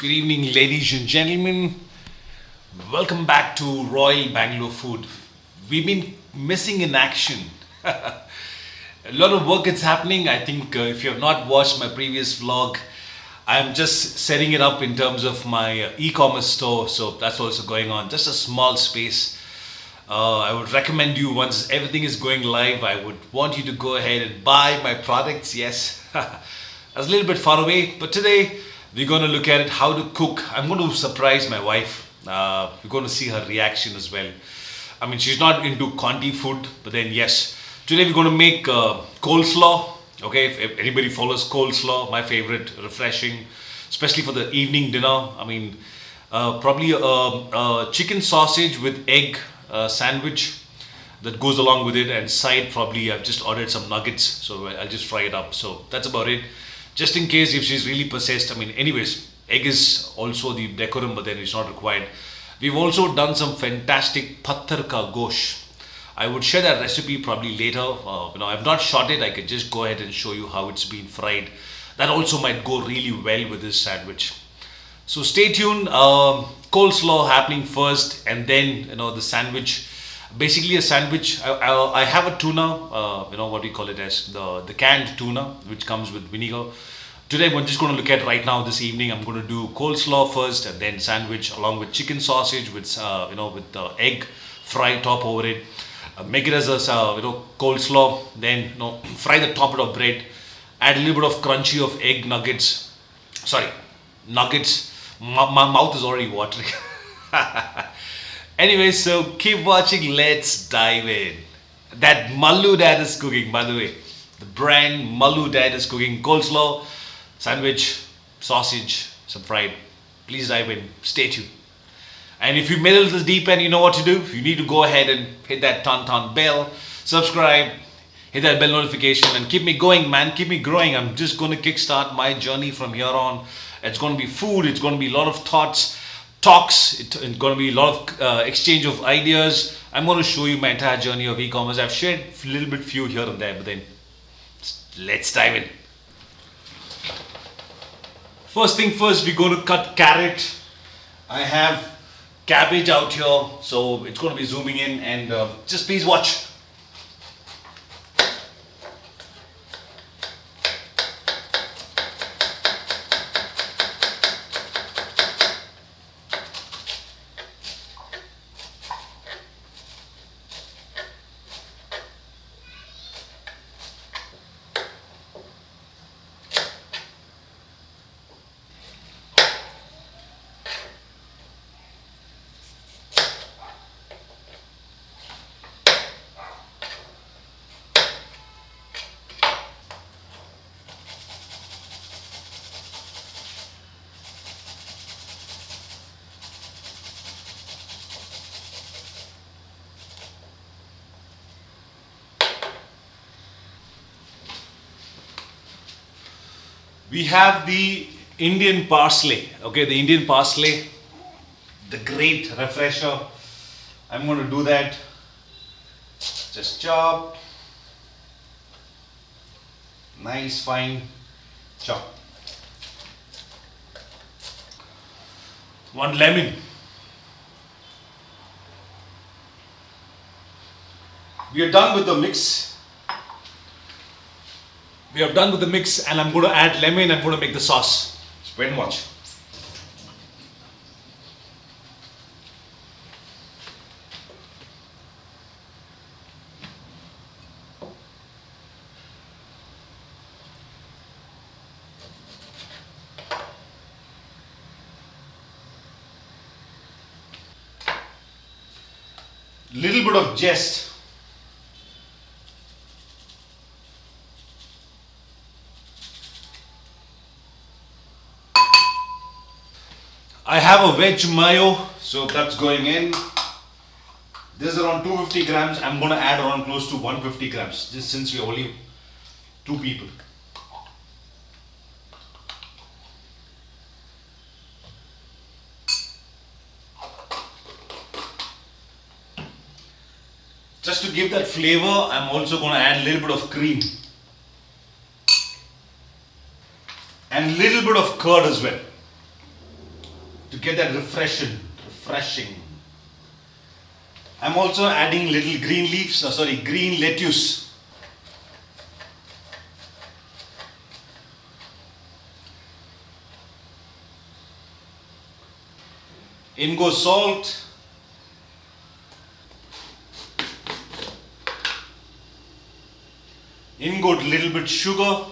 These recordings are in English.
Good evening, ladies and gentlemen. Welcome back to Royal Bangalore Food. We've been missing in action. A lot of work is happening. I think if you have not watched my previous vlog, I'm just setting it up in terms of my e-commerce store. So that's also going on. Just a small space. I would recommend you, once everything is going live, I would want you to go ahead and buy my products. Yes, that's a little bit far away, but today we're going to look at it, how to cook. I'm going to surprise my wife. We're going to see her reaction as well. I mean, she's not into Conti food, but then yes, today we're going to make coleslaw. Okay, if anybody follows coleslaw, my favorite, refreshing, especially for the evening dinner. I mean, probably a chicken sausage with egg sandwich that goes along with it, and side probably I've just ordered some nuggets, so I'll just fry it up. So that's about it. Just in case if she's really possessed. I mean, anyways, egg is also the decorum, but then it's not required. We've also done some fantastic patthar ka gosh. I would share that recipe probably later. I've not shot it. I could just go ahead and show you how it's been fried. That also might go really well with this sandwich. So stay tuned. Coleslaw happening first, and then the sandwich. Basically a sandwich. I have a tuna. What we call it as the canned tuna, which comes with vinegar. Today we're just going to look at right now this evening. I'm going to do coleslaw first, and then sandwich along with chicken sausage with with the egg fry top over it. Make it as a coleslaw. Then fry the top of bread. Add a little bit of crunchy of egg nuggets. Sorry, nuggets. My mouth is already watering. Anyway, so keep watching. Let's dive in. That Mallu dad is cooking, by the way. The brand Mallu dad is cooking coleslaw, sandwich, sausage, some fried. Please dive in. Stay tuned. And if you made it to the deep end, you know what to do. You need to go ahead and hit that ton bell, subscribe, hit that bell notification, and keep me going, man. Keep me growing. I'm just going to kickstart my journey from here on. It's going to be food. It's going to be a lot of talks. It's going to be a lot of exchange of ideas. I'm going to show you my entire journey of e-commerce. I've shared a little bit few here and there, but then let's dive in. First thing first, we're going to cut carrot. I have cabbage out here, so it's going to be zooming in, and just please watch. We have the Indian parsley. Okay, the Indian parsley, the great refresher. I'm going to do that. Just chop. Nice fine chop. One lemon. We are done with the mix. We are done with the mix, and I'm going to add lemon. I'm going to make the sauce. Just wait and watch. Little bit of zest. I have a veg mayo, so that's going in. This is around 250 grams. I'm going to add around close to 150 grams, just since we're only two people. Just to give that flavor, I'm also going to add a little bit of cream. And a little bit of curd as well. get that refreshing. I'm also adding little green lettuce. In goes salt. In goes little bit sugar.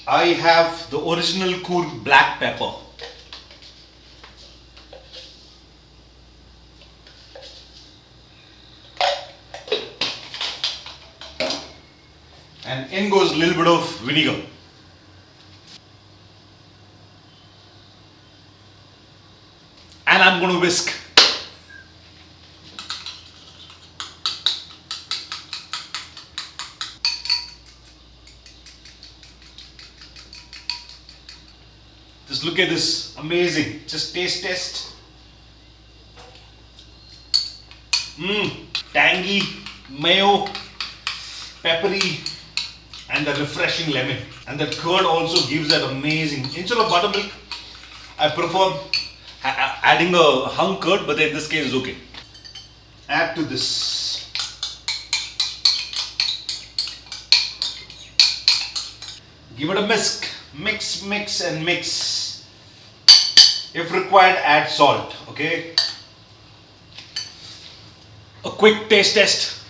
I have the original Coorg black pepper. And in goes a little bit of vinegar. And I'm going to whisk. Just look at this, amazing. Just test. Tangy, mayo, peppery, and the refreshing lemon. And the curd also gives that amazing. Instead of buttermilk, I prefer adding a hung curd, but in this case it's okay. Add to this. Give it a whisk. Mix and mix. If required, add salt. Okay. A quick taste test.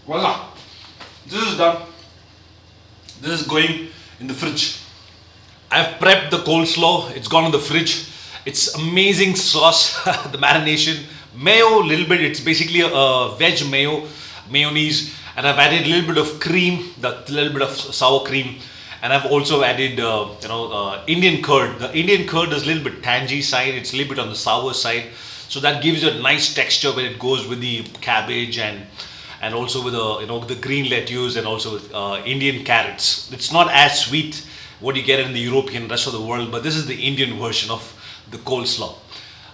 Voila. This is done. This is going in the fridge. I've prepped the coleslaw. It's gone in the fridge. It's amazing sauce. The marination. Mayo, little bit. It's basically a veg mayonnaise. And I've added a little bit of cream, a little bit of sour cream. And I've also added, Indian curd. The Indian curd is a little bit tangy side. It's a little bit on the sour side. So that gives you a nice texture when it goes with the cabbage and also with the green lettuce and also with Indian carrots. It's not as sweet what you get in the European rest of the world, but this is the Indian version of the coleslaw.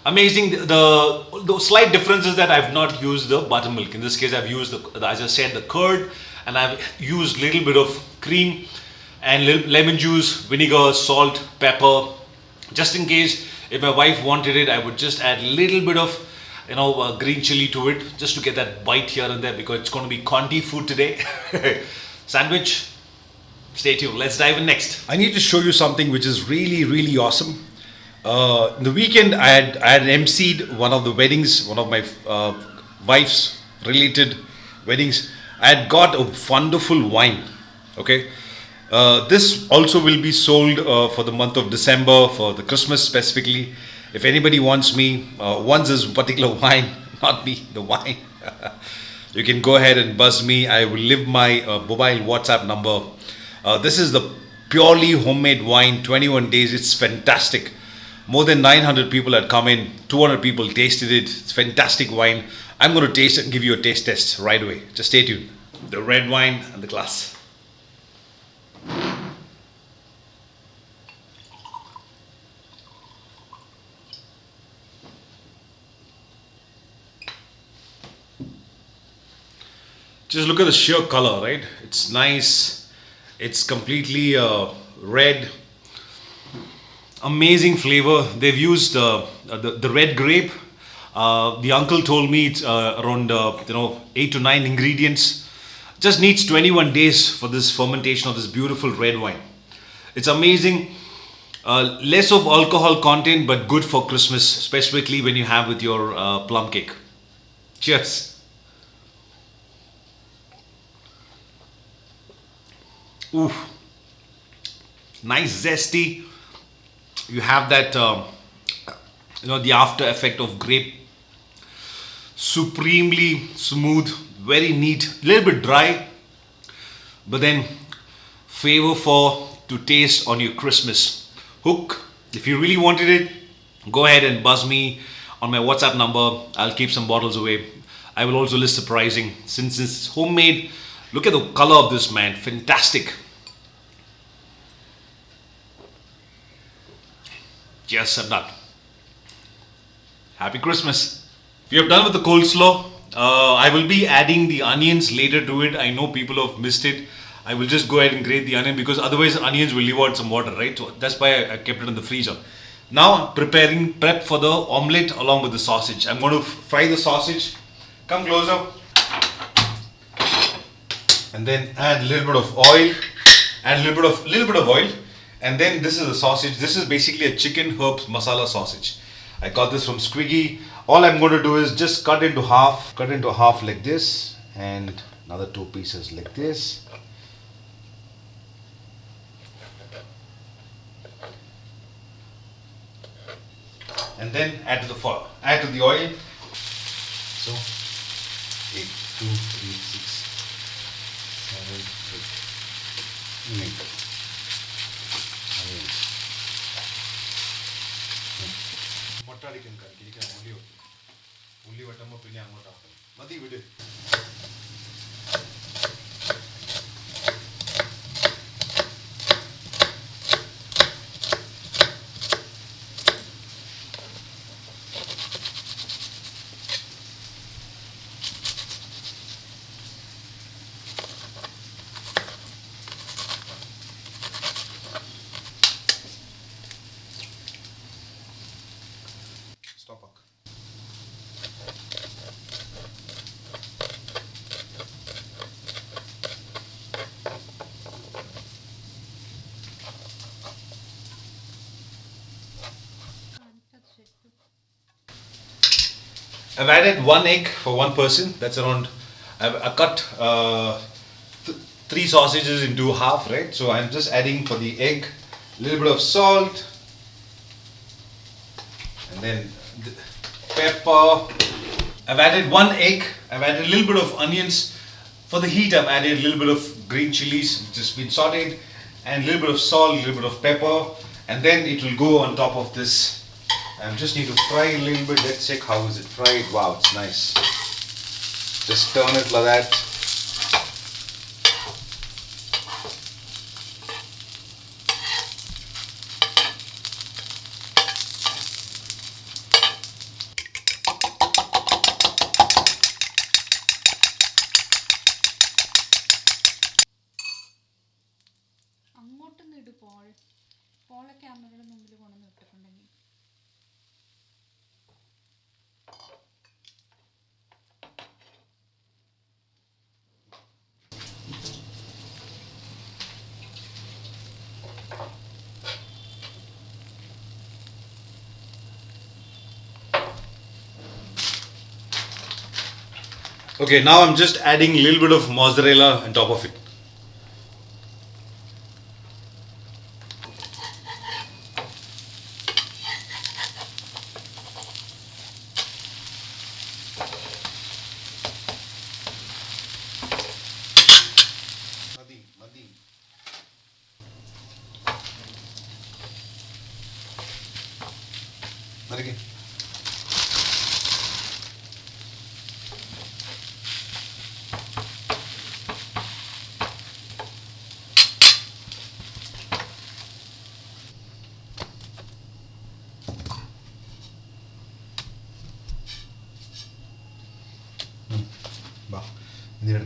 Amazing. The slight difference is that I've not used the buttermilk. In this case, I've used as I said, the curd, and I've used little bit of cream and lemon juice, vinegar, salt, pepper. Just in case if my wife wanted it, I would just add a little bit of green chili to it, just to get that bite here and there, because it's going to be Conti food today. Sandwich. Stay tuned. Let's dive in next. I need to show you something which is really awesome. The weekend I had emceed one of the weddings, one of my wife's related weddings. I had got a wonderful wine. Okay. This also will be sold for the month of December, for the Christmas specifically. If anybody wants this particular wine, not me, the wine, you can go ahead and buzz me. I will leave my mobile WhatsApp number. This is the purely homemade wine, 21 days. It's fantastic. More than 900 people had come in, 200 people tasted it. It's fantastic wine. I'm going to taste it and give you a taste test right away. Just stay tuned. The red wine and the glass. Just look at the sheer color, right? It's nice. It's completely red. Amazing flavor. They've used the red grape. The uncle told me it's around 8 to 9 ingredients. Just needs 21 days for this fermentation of this beautiful red wine. It's amazing. Less of alcohol content, but good for Christmas, specifically when you have with your plum cake. Cheers. Ooh, nice zesty. You have that, the after effect of grape. Supremely smooth, very neat, a little bit dry, but then flavorful to taste on your Christmas hook. If you really wanted it, go ahead and buzz me on my WhatsApp number. I'll keep some bottles away. I will also list the pricing. Since it's homemade, look at the color of this, man. Fantastic. Yes, I'm done. Happy Christmas. If you have done with the coleslaw, I will be adding the onions later to it. I know people have missed it. I will just go ahead and grate the onion because otherwise onions will leave out some water, right? So that's why I kept it in the freezer. Now prep for the omelette along with the sausage. I'm going to fry the sausage. Come closer. And then add a little bit of oil. Add a little bit of oil. And then this is the sausage. This is basically a chicken herbs masala sausage. I got this from Squiggy. All I'm going to do is just cut into half like this, and another 2 pieces like this. And then add to the oil. So 8, 2, 3, 6, 7, 8. Mottadikan karikirikan ulli vattammo pinne angotu aakkum madi vidu. I've added 1 egg for 1 person. That's around. I cut 3 sausages into half, right? So I'm just adding for the egg a little bit of salt, and then pepper. I've added 1 egg. I've added a little bit of onions. For the heat, I've added a little bit of green chilies, just been sauteed, and a little bit of salt, a little bit of pepper, and then it will go on top of this. I just need to fry a little bit. Let's check how is it fried. Wow, it's nice. Just turn it like that. അങ്ങോട്ടൊന്ന് ഇട് പോളെ ക്യാമറയുടെ മുമ്പിൽ കൊണ്ടുവന്ന് ഇട്ടിട്ടുണ്ടെങ്കിൽ. Okay, now I'm just adding a little bit of mozzarella on top of it.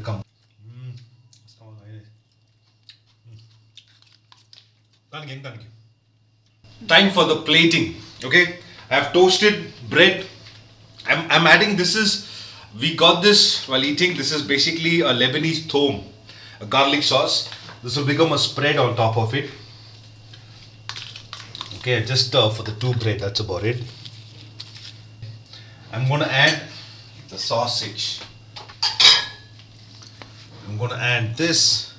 Come. Time for the plating. Okay, I have toasted bread. I'm adding, we got this while eating. This is basically a Lebanese thom, a garlic sauce. This will become a spread on top of it. Okay, just for the 2 bread, that's about it. I'm going to add the sausage. I'm going to add this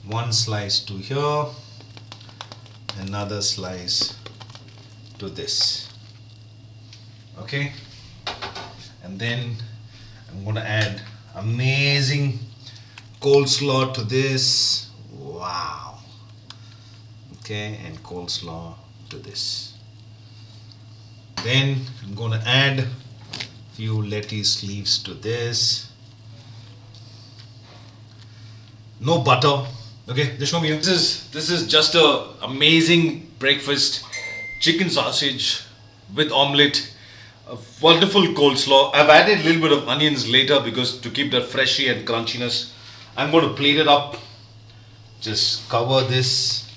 1 slice to here, another slice to this. Okay, and then I'm going to add amazing coleslaw to this. Wow. Okay, and coleslaw to this. Then I'm going to add a few lettuce leaves to this. No butter. Okay, just show me here. This is just a amazing breakfast. Chicken sausage with omelette, A wonderful coleslaw. I've added a little bit of onions later because to keep that freshy and crunchiness. I'm going to plate it up. Just cover this.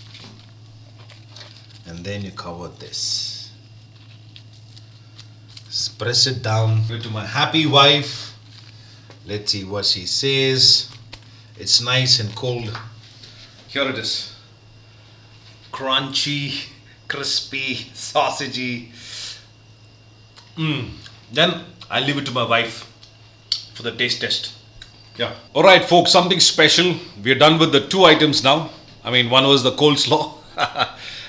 And then you cover this. Just press it down. Give it to my happy wife. Let's see what she says. It's nice and cold. Here it is. Crunchy, crispy, sausagey. Then I'll leave it to my wife for the taste test. Yeah. Alright folks, something special. We're done with the two items now. I mean, one was the coleslaw.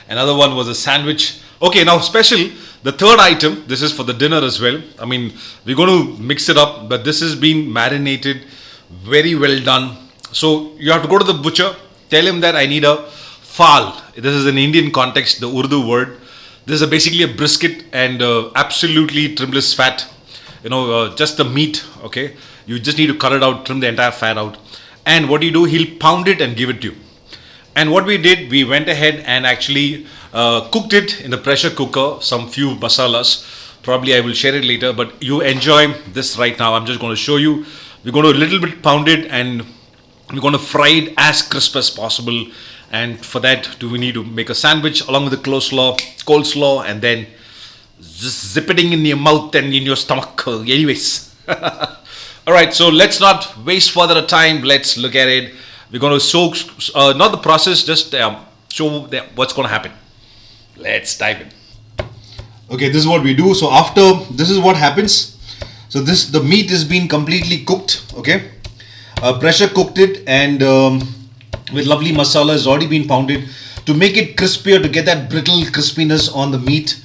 Another one was a sandwich. Okay, now special. The third item, this is for the dinner as well. I mean, we're going to mix it up, but this has been marinated. Very well done. So you have to go to the butcher. Tell him that I need a fal. This is an Indian context, the Urdu word. This is basically a brisket and absolutely trimless fat. Just the meat, okay? You just need to cut it out, trim the entire fat out. And what you do, he'll pound it and give it to you. And what we did, we went ahead and actually cooked it in the pressure cooker, some few masalas. Probably I will share it later, but you enjoy this right now. I'm just going to show you. We're going to a little bit pound it and we're going to fry it as crisp as possible. And for that, we need to make a sandwich along with the coleslaw, and then just zip it in your mouth and in your stomach. Anyways. Alright, so let's not waste further time. Let's look at it. We're going to soak, not the process, just show what's going to happen. Let's dive in. Okay, this is what we do. So after, this is what happens. So the meat is being completely cooked, okay? Pressure cooked it and with lovely masala has already been pounded. To make it crispier, to get that brittle crispiness on the meat,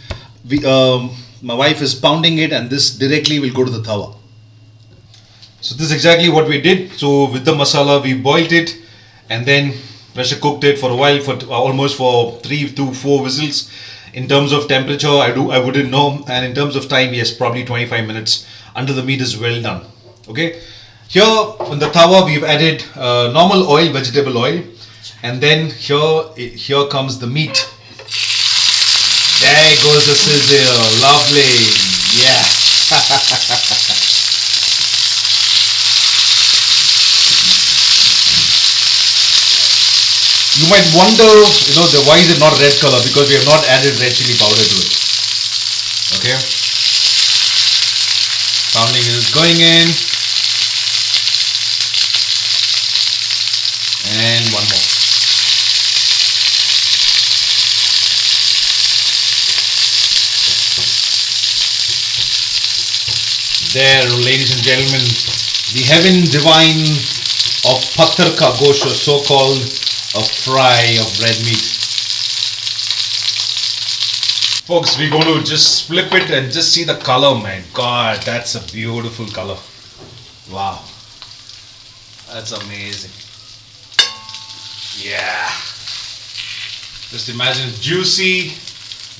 my wife is pounding it and this directly will go to the tawa. So this is exactly what we did. So with the masala, we boiled it and then pressure cooked it for a while, for almost for 3 to 4 whistles. In terms of temperature, I wouldn't know, and in terms of time, yes, probably 25 minutes until the meat is well done. Okay. Here on the tawa, we've added normal oil, vegetable oil, and then here comes the meat. There goes the sizzle, lovely, yeah. You might wonder, why is it not red color? Because we have not added red chili powder to it. Okay. Pounding is going in. And one more. There, ladies and gentlemen, the heaven divine of Patthar Ka Gosht, or so-called a fry of red meat. Folks, we're going to just flip it and just see the color, man. God, that's a beautiful color. Wow. That's amazing. Yeah. Just imagine, juicy.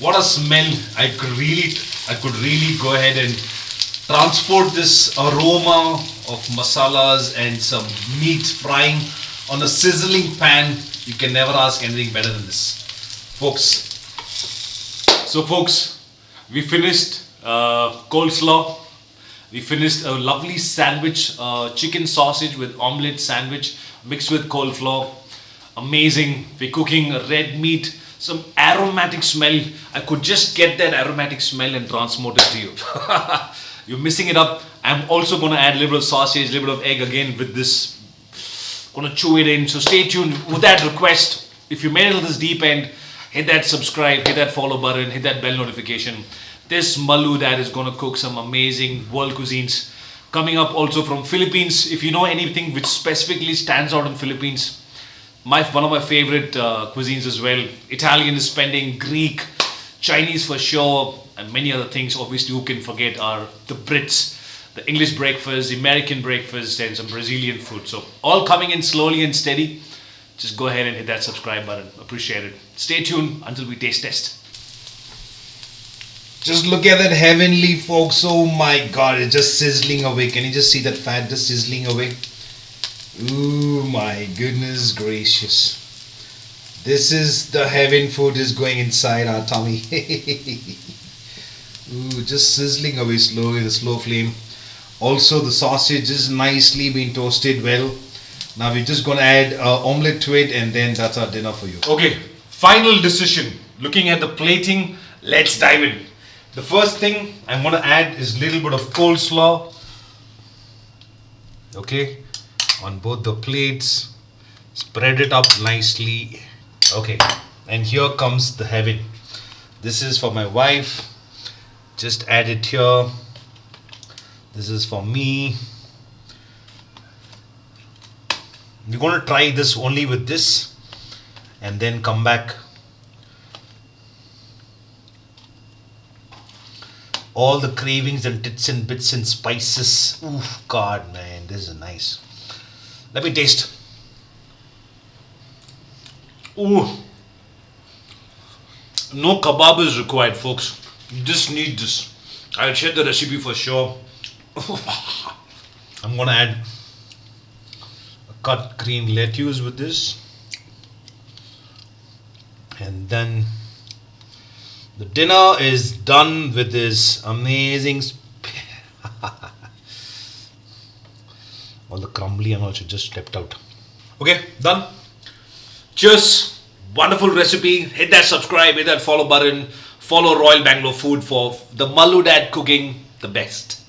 What a smell. I could really go ahead and transport this aroma of masalas and some meat frying on a sizzling pan. You can never ask anything better than this, folks. So folks, we finished coleslaw. We finished a lovely sandwich, chicken sausage with omelette sandwich mixed with coleslaw. Amazing. We're cooking red meat, some aromatic smell. I could just get that aromatic smell and transport it to you. You're missing it up. I'm also going to add a little bit of sausage, a little bit of egg again with this. Going to chew it in. So stay tuned. With that request, if you made it to this deep end, hit that subscribe, hit that follow button, hit that bell notification. This Mallu dad is going to cook some amazing world cuisines. Coming up also from Philippines. If you know anything which specifically stands out in Philippines, one of my favorite cuisines as well. Italian is pending, Greek, Chinese for sure, and many other things. Obviously, who can forget are the Brits, the English breakfast, the American breakfast, and some Brazilian food. So all coming in slowly and steady. Just go ahead and hit that subscribe button. Appreciate it. Stay tuned until we taste test. Just look at that heavenly, folks. Oh my God, it's just sizzling away. Can you just see that fat just sizzling away? Oh my goodness gracious. This is the heaven food is going inside our tummy. Ooh, just sizzling away slowly, the slow flame. Also, the sausage is nicely being toasted well. Now we're just gonna add omelette to it, and then that's our dinner for you. Okay, final decision. Looking at the plating, let's dive in. The first thing I'm gonna add is a little bit of coleslaw. Okay, on both the plates. Spread it up nicely. Okay, and here comes the heaven. This is for my wife. Just add it here. This is for me. We're going to try this only with this and then come back. All the cravings and tits and bits and spices. Ooh, God, man, this is nice. Let me taste. Ooh. No kebab is required, folks. You just need this. I'll share the recipe for sure. I'm gonna add a cut green lettuce with this, and then the dinner is done with this amazing all the crumbly and also just stepped out. Okay, done. Cheers. Wonderful recipe. Hit that subscribe, hit that follow button. Follow Royal Bangalore Food for the Mallu Dad cooking the best.